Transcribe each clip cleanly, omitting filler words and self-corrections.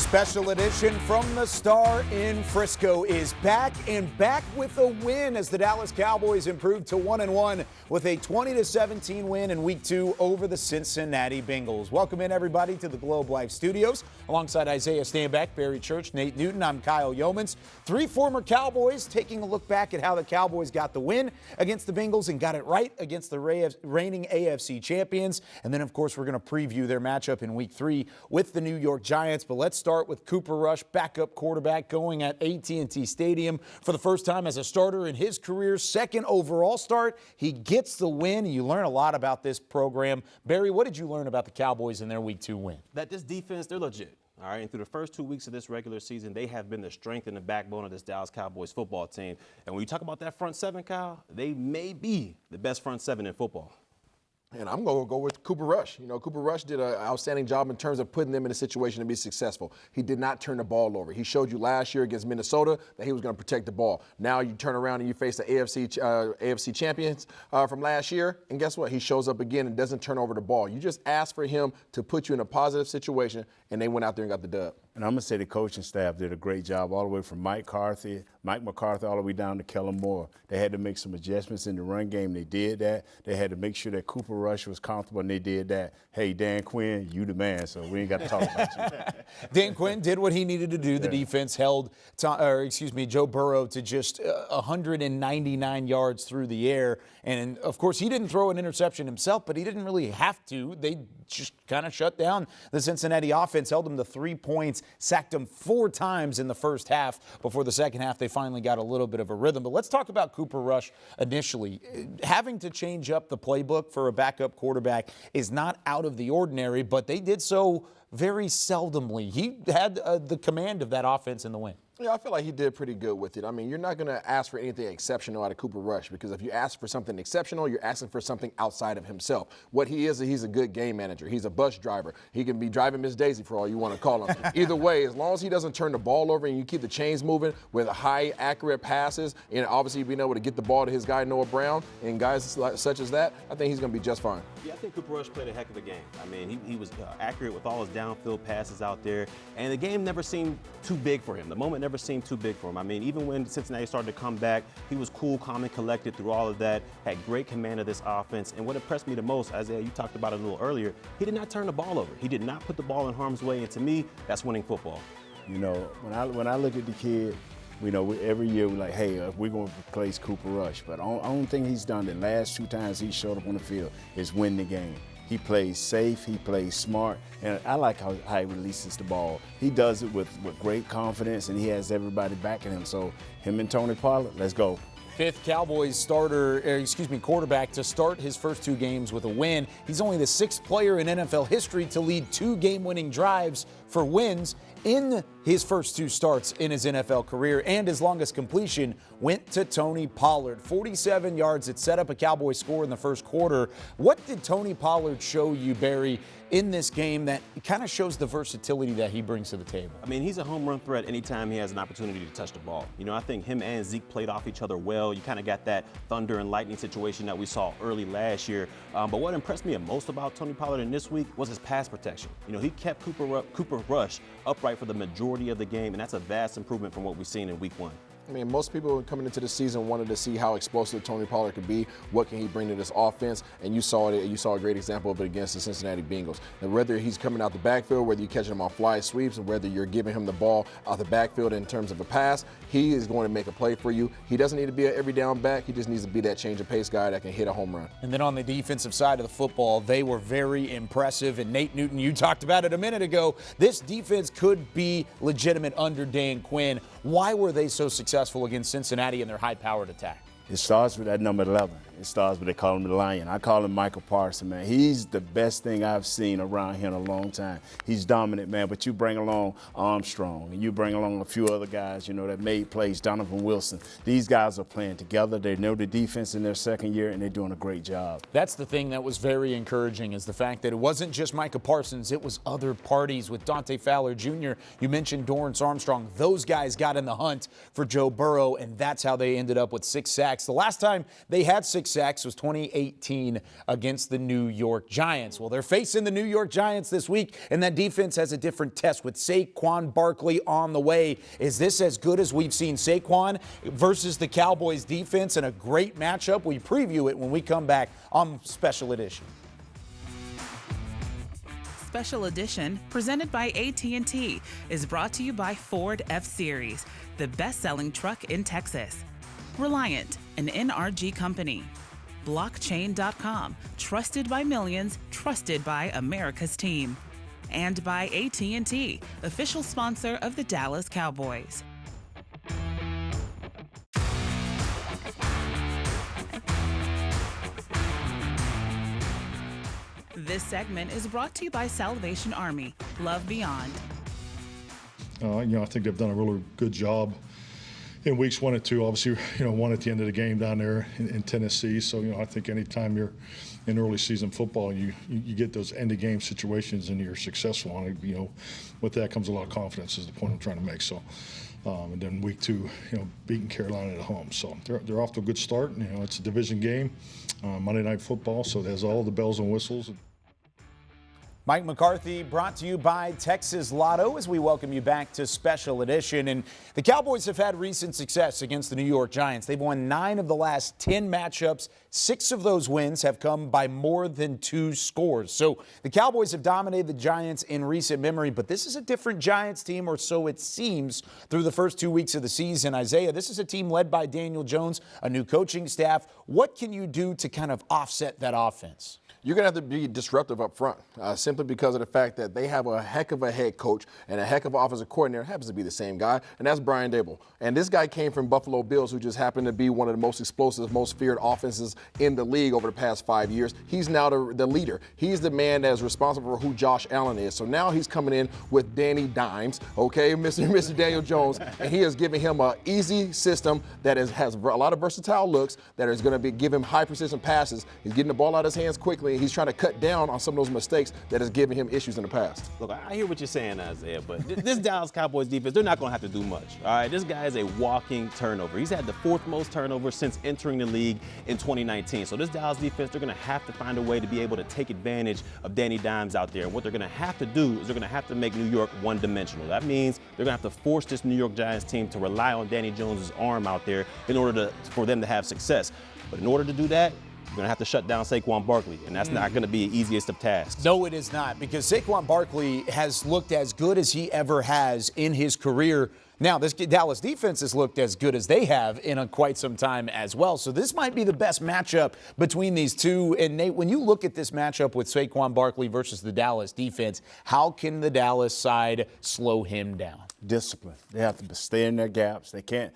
Special edition from the Star in Frisco is back and back with a win as the Dallas Cowboys improved to 1-1 with a 20-17 win in Week 2 over the Cincinnati Bengals. Welcome in, everybody, to the Globe Life Studios. Alongside Isaiah Stanback, Barry Church, Nate Newton, I'm Kyle Yeomans. Three former Cowboys taking a look back at how the Cowboys got the win against the Bengals and got it right against the reigning AFC champions. And then, of course, we're going to preview their matchup in Week 3 with the New York Giants. But let's start with Cooper Rush, backup quarterback, going at AT&T Stadium for the first time as a starter in his career's second overall start. He gets the win. You learn a lot about this program. Barry, what did you learn about the Cowboys in their Week 2 win? That this defense, they're legit. All right, and through the first 2 weeks of this regular season, they have been the strength and the backbone of this Dallas Cowboys football team. And when you talk about that front seven, Kyle, they may be the best front seven in football. And I'm going to go with Cooper Rush. You know, Cooper Rush did an outstanding job in terms of putting them in a situation to be successful. He did not turn the ball over. He showed you last year against Minnesota that he was going to protect the ball. Now you turn around and you face the AFC champions from last year, and guess what? He shows up again and doesn't turn over the ball. You just asked for him to put you in a positive situation, and they went out there and got the dub. And I'm going to say the coaching staff did a great job all the way from Mike McCarthy, all the way down to Kellen Moore. They had to make some adjustments in the run game. They did that. They had to make sure that Cooper Rush was comfortable, and they did that. Hey, Dan Quinn, you the man, so we ain't got to talk about you. Dan Quinn did what he needed to do. Yeah. The defense held, Joe Burrow to just 199 yards through the air. And, of course, he didn't throw an interception himself, but he didn't really have to. They just kind of shut down the Cincinnati offense, held them to 3 points, sacked them 4 times in the first half. Before the second half, they finally got a little bit of a rhythm. But let's talk about Cooper Rush initially. Having to change up the playbook for a backup quarterback is not out of the ordinary, but they did so very seldomly. He had the command of that offense in the win. Yeah, I feel like he did pretty good with it. I mean, you're not going to ask for anything exceptional out of Cooper Rush, because if you ask for something exceptional, you're asking for something outside of himself. What he is, he's a good game manager. He's a bus driver. He can be driving Miss Daisy for all you want to call him. Either way, as long as he doesn't turn the ball over and you keep the chains moving with high, accurate passes, and obviously being able to get the ball to his guy Noah Brown and guys such as that, I think he's going to be just fine. Yeah, I think Cooper Rush played a heck of a game. I mean, he was accurate with all his downfield passes out there, and the game never seemed too big for him. The moment never seemed too big for him. I mean, even when Cincinnati started to come back, he was cool, calm, and collected through all of that, had great command of this offense. And what impressed me the most, Isaiah, you talked about it a little earlier, he did not turn the ball over. He did not put the ball in harm's way, and to me, that's winning football. You know, when I look at the kid, you know, every year we're like, hey, we're going to replace Cooper Rush. But the only thing he's done the last 2 times he showed up on the field is win the game. He plays safe, he plays smart, and I like how he releases the ball. He does it with great confidence, and he has everybody backing him. So him and Tony Pollard, let's go. 5th Cowboys quarterback to start his first 2 games with a win. He's only the 6th player in NFL history to lead 2 game-winning drives for wins in his first 2 starts in his NFL career, and his longest completion went to Tony Pollard. 47 yards. It set up a Cowboys score in the first quarter. What did Tony Pollard show you, Barry, in this game that kind of shows the versatility that he brings to the table? I mean, he's a home run threat anytime he has an opportunity to touch the ball. You know, I think him and Zeke played off each other well. You kind of got that thunder and lightning situation that we saw early last year. But what impressed me most about Tony Pollard in this week was his pass protection. You know, he kept Cooper Rush upright for the majority of the game, and that's a vast improvement from what we've seen in Week 1. I mean, most people coming into the season wanted to see how explosive Tony Pollard could be. What can he bring to this offense? And you saw it. You saw a great example of it against the Cincinnati Bengals. And whether he's coming out the backfield, whether you're catching him on fly sweeps, or whether you're giving him the ball out the backfield in terms of a pass, he is going to make a play for you. He doesn't need to be an every down back. He just needs to be that change of pace guy that can hit a home run. And then on the defensive side of the football, they were very impressive. And Nate Newton, you talked about it a minute ago. This defense could be legitimate under Dan Quinn. Why were they so successful against Cincinnati in their high-powered attack? It starts with that number 11. It starts with, they call him the Lion. I call him Michael Parsons, man. He's the best thing I've seen around here in a long time. He's dominant, man, but you bring along Armstrong, and you bring along a few other guys, you know, that made plays, Donovan Wilson. These guys are playing together. They know the defense in their second year, and they're doing a great job. That's the thing that was very encouraging, is the fact that it wasn't just Micah Parsons. It was other parties with Dante Fowler Jr. You mentioned Dorrance Armstrong. Those guys got in the hunt for Joe Burrow, and that's how they ended up with 6 sacks. The last time they had 6 6 sacks was 2018 against the New York Giants. Well, they're facing the New York Giants this week, and that defense has a different test with Saquon Barkley on the way. Is this as good as we've seen Saquon versus the Cowboys defense in a great matchup? We preview it when we come back on Special Edition. Special Edition, presented by AT&T, is brought to you by Ford F-Series, the best-selling truck in Texas. Reliant, an NRG company. Blockchain.com, trusted by millions, trusted by America's team. And by AT&T, official sponsor of the Dallas Cowboys. This segment is brought to you by Salvation Army. Love Beyond. I think they've done a really good job in weeks 1 and 2. Obviously, one at the end of the game down there in Tennessee. So, I think anytime you're in early season football, you get those end of game situations and you're successful on it. With that comes a lot of confidence is the point I'm trying to make. So, and then week 2, beating Carolina at home. So they're off to a good start. It's a division game, Monday Night Football, so it has all the bells and whistles. Mike McCarthy brought to you by Texas Lotto as we welcome you back to Special Edition. And the Cowboys have had recent success against the New York Giants. They've won 9 of the last 10 matchups. 6 of those wins have come by more than 2 scores. So the Cowboys have dominated the Giants in recent memory, but this is a different Giants team, or so it seems, through the first 2 weeks of the season. Isaiah, this is a team led by Daniel Jones, a new coaching staff. What can you do to kind of offset that offense? You're going to have to be disruptive up front, simply because of the fact that they have a heck of a head coach and a heck of an offensive coordinator. Happens to be the same guy, and that's Brian Daboll. And this guy came from Buffalo Bills, who just happened to be one of the most explosive, most feared offenses in the league over the past 5 years. He's now the leader. He's the man that is responsible for who Josh Allen is. So now he's coming in with Danny Dimes, okay, Mr. Daniel Jones, and he is giving him an easy system that has a lot of versatile looks, that is going to give him high precision passes. He's getting the ball out of his hands quickly. He's trying to cut down on some of those mistakes that has given him issues in the past. Look, I hear what you're saying, Isaiah, but this Dallas Cowboys defense, they're not going to have to do much. All right, this guy is a walking turnover. He's had the 4th most turnovers since entering the league in 2019. So this Dallas defense, they're going to have to find a way to be able to take advantage of Danny Dimes out there. And what they're going to have to do is they're going to have to make New York one-dimensional. That means they're going to have to force this New York Giants team to rely on Danny Jones' arm out there in order for them to have success. But in order to do that, you're going to have to shut down Saquon Barkley, and that's not going to be the easiest of tasks. No, it is not, because Saquon Barkley has looked as good as he ever has in his career. Now, this Dallas defense has looked as good as they have in quite some time as well. So this might be the best matchup between these two. And, Nate, when you look at this matchup with Saquon Barkley versus the Dallas defense, how can the Dallas side slow him down? Discipline. They have to stay in their gaps. They can't.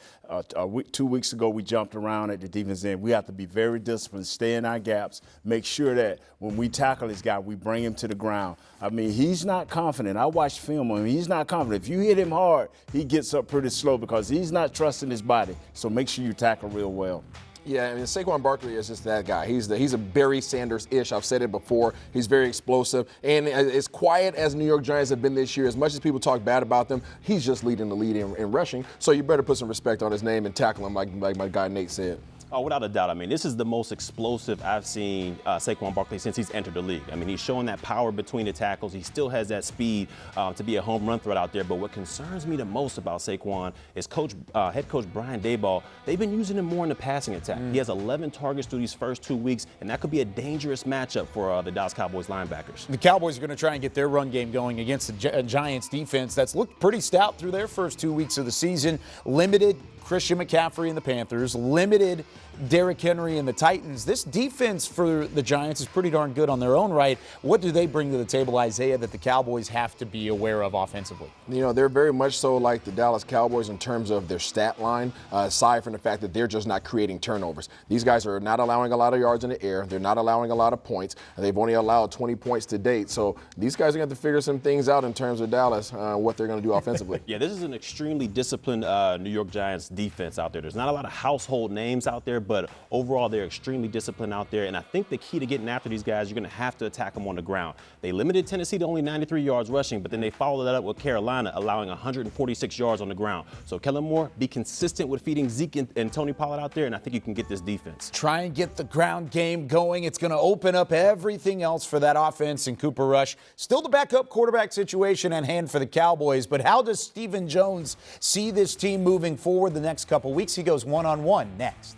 2 weeks ago, we jumped around at the defense end. We have to be very disciplined, stay in our gaps, make sure that when we tackle this guy, we bring him to the ground. I mean, he's not confident. I watched film on him. He's not confident. If you hit him hard, he gets up pretty slow because he's not trusting his body. So make sure you tackle real well. Yeah, I mean, Saquon Barkley is just that guy. He's a Barry Sanders-ish. I've said it before. He's very explosive. And as quiet as New York Giants have been this year, as much as people talk bad about them, he's just leading the lead in rushing. So you better put some respect on his name and tackle him like my guy Nate said. Oh, without a doubt. I mean, this is the most explosive I've seen Saquon Barkley since he's entered the league. I mean, he's showing that power between the tackles. He still has that speed to be a home run threat out there. But what concerns me the most about Saquon is head coach Brian Daboll. They've been using him more in the passing attack. He has 11 targets through these first 2 weeks, and that could be a dangerous matchup for the Dallas Cowboys linebackers. The Cowboys are going to try and get their run game going against the Giants defense that's looked pretty stout through their first 2 weeks of the season. Limited Christian McCaffrey and the Panthers, limited Derrick Henry and the Titans. This defense for the Giants is pretty darn good on their own right. What do they bring to the table, Isaiah, that the Cowboys have to be aware of offensively? They're very much so like the Dallas Cowboys in terms of their stat line, aside from the fact that they're just not creating turnovers. These guys are not allowing a lot of yards in the air. They're not allowing a lot of points. They've only allowed 20 points to date. So these guys are going to have to figure some things out in terms of Dallas, what they're going to do offensively. Yeah, this is an extremely disciplined New York Giants defense out there. There's not a lot of household names out there, but overall they're extremely disciplined out there. And I think the key to getting after these guys, you're going to have to attack them on the ground. They limited Tennessee to only 93 yards rushing, but then they followed that up with Carolina, allowing 146 yards on the ground. So Kellen Moore, be consistent with feeding Zeke and Tony Pollard out there, and I think you can get this defense. Try and get the ground game going. It's going to open up everything else for that offense, and Cooper Rush. Still the backup quarterback situation at hand for the Cowboys, but how does Stephen Jones see this team moving forward the next couple weeks? He goes one-on-one next.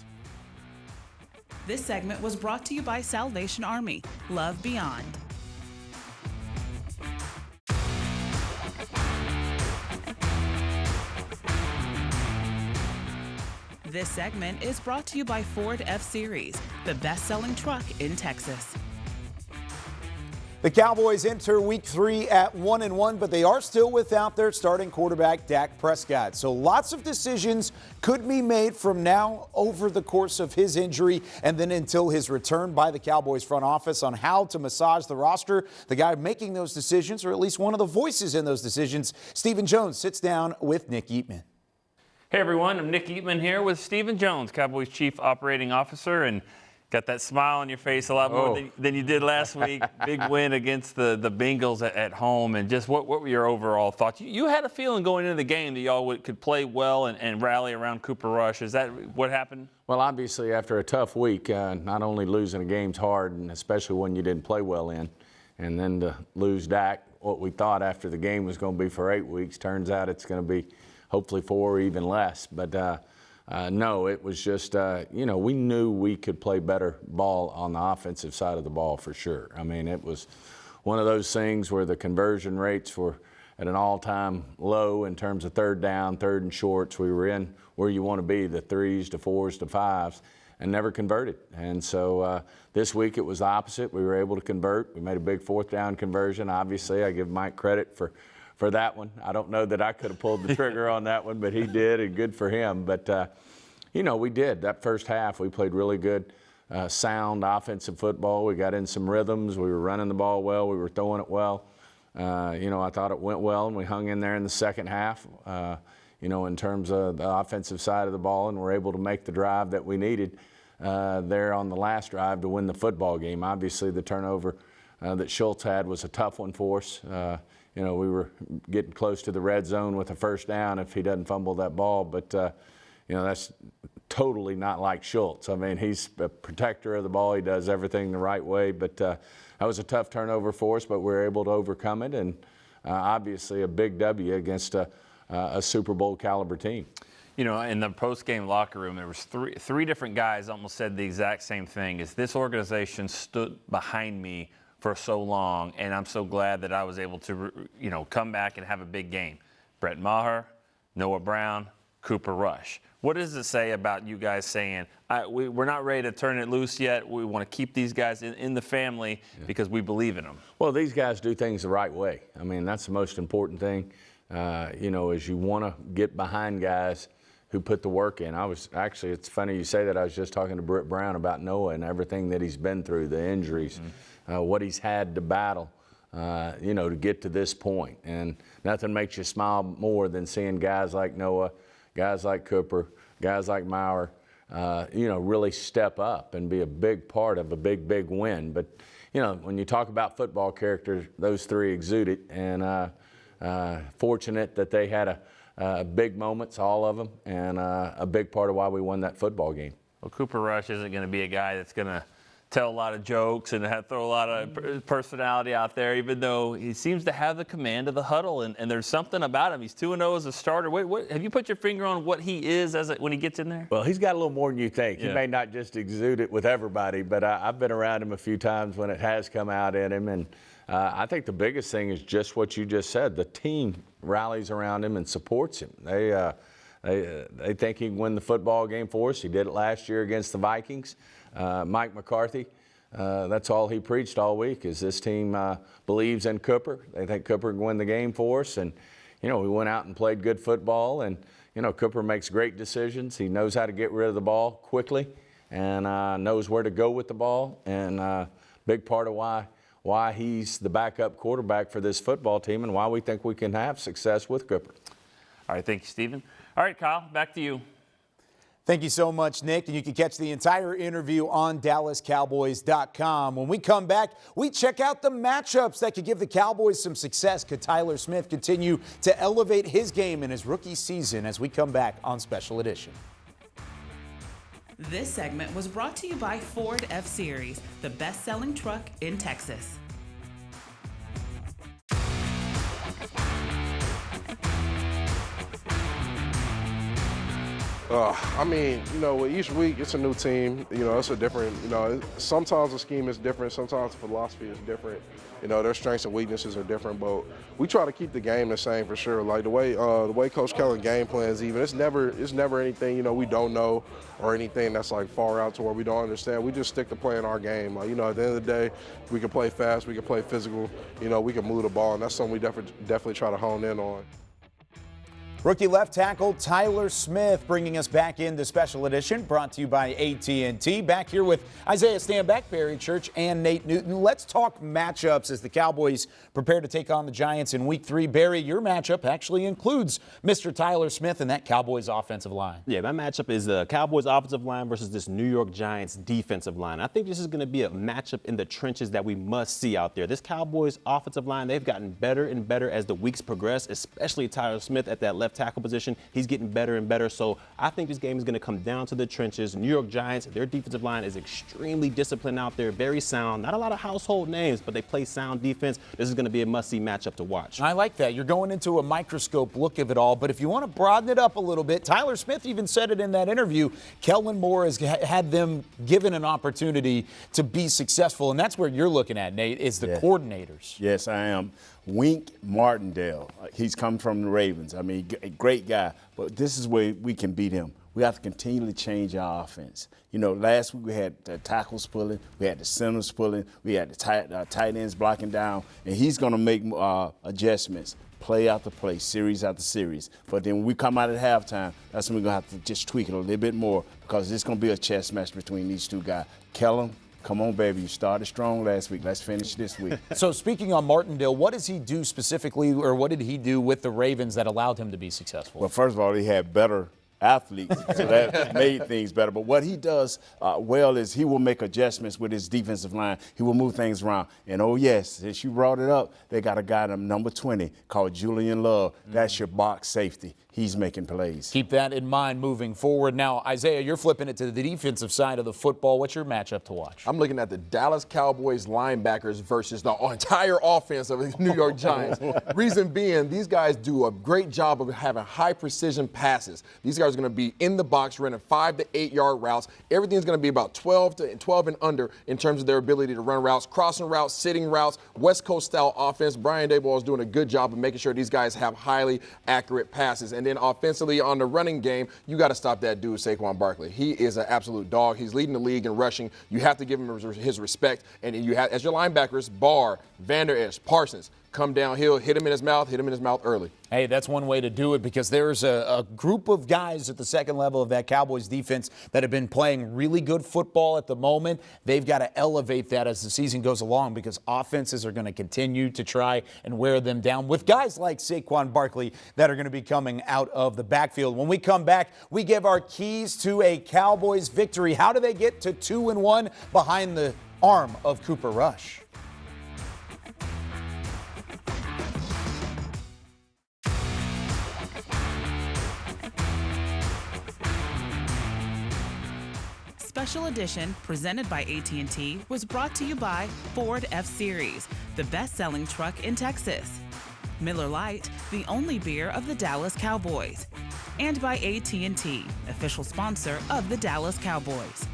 This segment was brought to you by Salvation Army. Love Beyond. This segment is brought to you by Ford F-Series, the best-selling truck in Texas. The Cowboys enter Week 3 at 1-1, but they are still without their starting quarterback, Dak Prescott. So lots of decisions could be made from now over the course of his injury and then until his return by the Cowboys front office on how to massage the roster. The guy making those decisions, or at least one of the voices in those decisions, Stephen Jones, sits down with Nick Eatman. Hey everyone, I'm Nick Eatman here with Stephen Jones, Cowboys Chief Operating Officer, and got that smile on your face a lot more than you did last week. Big win against the Bengals at home, and just what were your overall thoughts? You had a feeling going into the game that y'all could play well and rally around Cooper Rush. Is that what happened? Well, obviously after a tough week, not only losing a game's hard, and especially when you didn't play well in, and then to lose Dak, what we thought after the game was going to be for 8 weeks, turns out it's going to be hopefully 4 or even less. But no, it was just, we knew we could play better ball on the offensive side of the ball for sure. I mean, it was one of those things where the conversion rates were at an all-time low in terms of third down, third and shorts. We were in where you want to be, the 3s to 4s to 5s, and never converted. And so this week it was the opposite. We were able to convert. We made a big 4th down conversion. Obviously, I give Mike credit for that one. I don't know that I could have pulled the trigger on that one, but he did, and good for him. But, we did. That first half, we played really good, sound offensive football. We got in some rhythms. We were running the ball well. We were throwing it well. I thought it went well, and we hung in there in the second half, in terms of the offensive side of the ball, and were able to make the drive that we needed there on the last drive to win the football game. Obviously, the turnover that Schultz had was a tough one for us. We were getting close to the red zone with a first down if he doesn't fumble that ball. But, that's totally not like Schultz. I mean, he's a protector of the ball. He does everything the right way. But that was a tough turnover for us, but we were able to overcome it. And obviously a big W against a Super Bowl caliber team. In the post-game locker room, there was three different guys almost said the exact same thing, is this organization stood behind me for so long, and I'm so glad that I was able to, come back and have a big game. Brett Maher, Noah Brown, Cooper Rush. What does it say about you guys saying, we're not ready to turn it loose yet, we want to keep these guys in the family because we believe in them? Well, these guys do things the right way. I mean, that's the most important thing, is you want to get behind guys who put the work in. It's funny you say that. I was just talking to Britt Brown about Noah and everything that he's been through, the injuries. What he's had to battle, to get to this point. And nothing makes you smile more than seeing guys like Noah, guys like Cooper, guys like Maurer, really step up and be a big part of a big, big win. But, when you talk about football characters, those three exude it. And fortunate that they had big moments, all of them, and a big part of why we won that football game. Well, Cooper Rush isn't going to be a guy that's going to tell a lot of jokes and throw a lot of personality out there, even though he seems to have the command of the huddle, and there's something about him. He's 2-0 as a starter. What have you put your finger on what he is when he gets in there? Well, he's got a little more than you think. Yeah. He may not just exude it with everybody, but I've been around him a few times when it has come out in him, and I think the biggest thing is just what you just said. The team rallies around him and supports him. They think he can win the football game for us. He did it last year against the Vikings. Mike McCarthy, that's all he preached all week, is this team believes in Cooper. They think Cooper can win the game for us. And, we went out and played good football. And, Cooper makes great decisions. He knows how to get rid of the ball quickly and knows where to go with the ball. And big part of why he's the backup quarterback for this football team and why we think we can have success with Cooper. All right, thank you, Stephen. All right, Kyle, back to you. Thank you so much, Nick. And you can catch the entire interview on DallasCowboys.com. When we come back, we check out the matchups that could give the Cowboys some success. Could Tyler Smith continue to elevate his game in his rookie season as we come back on Special Edition? This segment was brought to you by Ford F-Series, the best-selling truck in Texas. I mean, with each week it's a new team. It's a different, sometimes the scheme is different, sometimes the philosophy is different. Their strengths and weaknesses are different, but we try to keep the game the same for sure. Like the way Coach Kellen game plans, even it's never anything we don't know or anything that's like far out to where we don't understand. We just stick to playing our game. Like at the end of the day, we can play fast, we can play physical, we can move the ball, and that's something we definitely try to hone in on. Rookie left tackle Tyler Smith bringing us back into Special Edition, brought to you by AT&T. Back here with Isaiah Stanback, Barry Church, and Nate Newton. Let's talk matchups as the Cowboys prepare to take on the Giants in Week 3. Barry, your matchup actually includes Mr. Tyler Smith and that Cowboys offensive line. Yeah, my matchup is the Cowboys offensive line versus this New York Giants defensive line. I think this is going to be a matchup in the trenches that we must see out there. This Cowboys offensive line, they've gotten better and better as the weeks progress, especially Tyler Smith at that left tackle position. He's getting better and better. So I think this game is going to come down to the trenches. New York Giants, their defensive line is extremely disciplined out there, very sound. Not a lot of household names, but they play sound defense. This is going to be a must-see matchup to watch. I like that. You're going into a microscope look of it all. But if you want to broaden it up a little bit, Tyler Smith even said it in that interview. Kellen Moore has had them given an opportunity to be successful. And that's where you're looking at, Nate, is the coordinators. Yes, I am. Wink Martindale, he's come from the Ravens. I mean, a great guy, but this is where we can beat him. We have to continually change our offense. Last week we had the tackles pulling, we had the centers pulling, we had the tight ends blocking down, and he's going to make adjustments, play after play, series after series. But then when we come out at halftime, that's when we're going to have to just tweak it a little bit more because it's going to be a chess match between these two guys. Kellen, come on, baby. You started strong last week. Let's finish this week. So speaking on Martindale, what does he do specifically, or what did he do with the Ravens that allowed him to be successful? Well, first of all, he had better athletes, so that made things better. But what he does well is he will make adjustments with his defensive line. He will move things around. And, oh, yes, since you brought it up, they got a guy, number 20, called Julian Love. That's your box safety. He's making plays. Keep that in mind moving forward. Now, Isaiah, you're flipping it to the defensive side of the football. What's your matchup to watch? I'm looking at the Dallas Cowboys linebackers versus the entire offense of the New York Giants. Reason being, these guys do a great job of having high precision passes. These guys are going to be in the box running 5 to 8 yard routes. Everything's going to be about 12 and under in terms of their ability to run routes, crossing routes, sitting routes, West Coast style offense. Brian Daboll is doing a good job of making sure these guys have highly accurate passes. And then offensively on the running game, you got to stop that dude, Saquon Barkley. He is an absolute dog. He's leading the league in rushing. You have to give him his respect. And you have, as your linebackers, Barr, Vander Esch, Parsons, come downhill, hit him in his mouth early. Hey, that's one way to do it because there's a group of guys at the second level of that Cowboys defense that have been playing really good football at the moment. They've got to elevate that as the season goes along because offenses are going to continue to try and wear them down with guys like Saquon Barkley that are going to be coming out of the backfield. When we come back, we give our keys to a Cowboys victory. How do they get to 2-1 behind the arm of Cooper Rush? Special Edition, presented by AT&T, was brought to you by Ford F-Series, the best-selling truck in Texas. Miller Lite, the only beer of the Dallas Cowboys. And by AT&T, official sponsor of the Dallas Cowboys.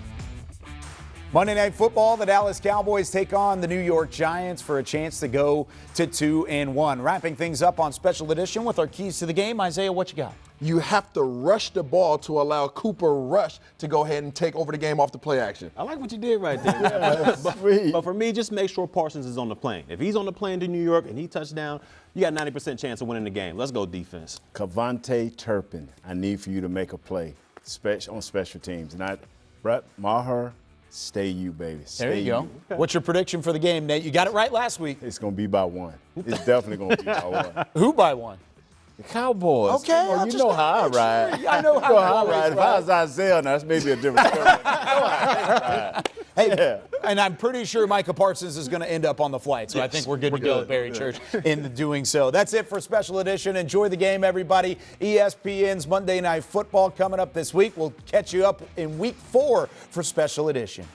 Monday Night Football, the Dallas Cowboys take on the New York Giants for a chance to go to 2-1. Wrapping things up on Special Edition with our keys to the game. Isaiah, what you got? You have to rush the ball to allow Cooper Rush to go ahead and take over the game off the play action. I like what you did right there. But for me, just make sure Parsons is on the plane. If he's on the plane to New York and he touchdown, you got 90% chance of winning the game. Let's go defense. Kavontae Turpin, I need for you to make a play on special teams. Not Brett Maher. Stay you, baby. There you go. Okay. What's your prediction for the game, Nate? You got it right last week. It's going to be by 1. It's definitely going to be by 1. Who by 1? The Cowboys. Okay, Come on, you know how I ride. I know how I I ride. If I was Isaiah, now that's maybe a different story. Hey, and I'm pretty sure Micah Parsons is going to end up on the flight, so I think we're good to go at Berry Church in doing so. That's it for Special Edition. Enjoy the game, everybody. ESPN's Monday Night Football coming up this week. We'll catch you up in Week 4 for Special Edition.